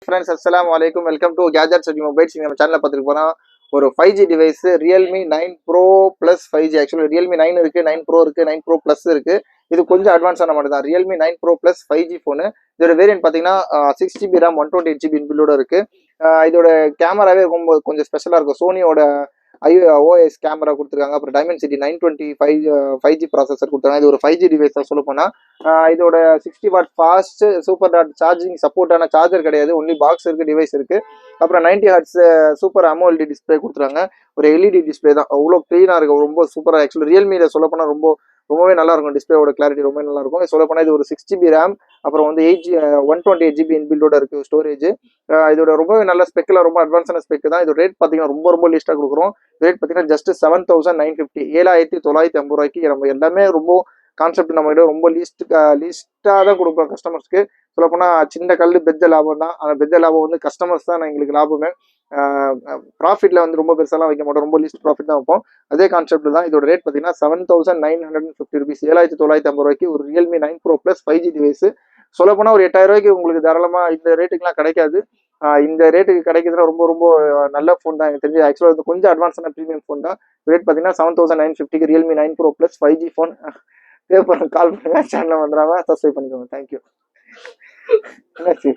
Friends அஸ்ஸலாமு அலைக்கும் welcome to gadgets and mobiles. நம்ம சேனலில் பார்த்துட்டு போனால் ஒரு 5G device Realme 9 pro plus 5G. Actually Realme 9 இருக்குது, 9 ப்ரோ இருக்குது, 9 ப்ரோ ப்ளஸ் இருக்குது. இது கொஞ்சம் அட்வான்ஸான மாடல் தான். Realme 9 pro plus 5G phone. இதோட வேரியன்ட் பார்த்தீங்கன்னா 6GB RAM 128GB இன்பில்டோட இருக்குது. இதோட கேமராவே ரொம்ப கொஞ்சம் ஸ்பெஷலாக இருக்கும். சோனியோட OIS கேமரா கொடுத்துருக்காங்க. அப்புறம் டைமென்சிட்டி 925 5G ப்ராசஸர் கொடுத்துருக்காங்க. இது ஒரு 5G டிவைஸ் தான் சொல்ல போனால். இதோட 60 watt fast super dot charging சப்போர்ட்டான சார்ஜர் கிடையாது, ஒன்லி பாக்ஸ் இருக்குது, டிவைஸ் இருக்குது. அப்புறம் 90 ஹர்ட்ஸ் சூப்பர் AMOLED டிஸ்பிளே கொடுத்துருக்காங்க. ஒரு LED டிஸ்பிளே தான், அவ்வளோ க்ளீனாக இருக்கும், ரொம்ப சூப்பராக. ஆக்சுவலி ரியல்மியில் சொல்ல போனால் ரொம்பவே நல்லா இருக்கும். டிஸ்பிளேயோட கிளாரிட்டி ரொம்ப நல்லா இருக்கும். சொல்ல போனால் இது ஒரு 6GB RAM, அப்புறம் வந்து 128GB இன்பில்டோட இருக்குது ஸ்டோரேஜ். இதோட ரொம்பவே நல்ல ஸ்பெக்கில், ரொம்ப அட்வான்ஸான ஸ்பெக் தான். இதோட ரேட் பார்த்தீங்கன்னா ரொம்ப லீஸ்ட்டாக கொடுக்குறோம். ரேட் பார்த்தீங்கன்னா ஜஸ்ட் 7,950, 7,950 ரூபாய்க்கு நம்ம எல்லாமே ரொம்ப கான்செப்ட் நம்ம கிட்ட ரொம்ப லீஸ்ட்டாக தான் கொடுப்போம் கஸ்டமர்ஸ்க்கு. சொல்லப்போனால் சின்ன கல் பெஜ்ஜ லாபம் தான். அந்த பெஜ்ஜ லாபம் வந்து கஸ்டமர்ஸ் தான் எங்களுக்கு லாபமே. ப்ராஃபிட்டில் வந்து ரொம்ப பெருசாலாம் வைக்க மாட்டோம், ரொம்ப லீஸ்ட் ப்ராஃபிட் தான் வைப்போம். அதே கான்செப்ட் தான். இதோட ரேட் பார்த்தீங்கன்னா 7,950 rupees, 7,950 ரூபாய்க்கு ஒரு Realme 9 pro plus 5G device. சொல்லப்போனால் ஒரு 8,000 ரூபாய்க்கு உங்களுக்கு தாராளமாக இந்த ரேட்டுக்குலாம் கிடைக்காது. இந்த ரேட்டுக்கு கிடைக்கிறதுல ரொம்ப நல்ல ஃபோன் தான் எனக்கு தெரிஞ்சு. ஆக்சுவலாக வந்து கொஞ்சம் அட்வான்ஸான ப்ரீமியம் ஃபோன் தான். ரேட் பார்த்தீங்கன்னா 7,950க்கு Realme 9 pro plus 5G phone. Call பண்ணுங்க, சேனலை வந்துடாம சப்ஸ்கிரைப் பண்ணிக்கோங்க. தேங்க்யூ. என்னாச்சு?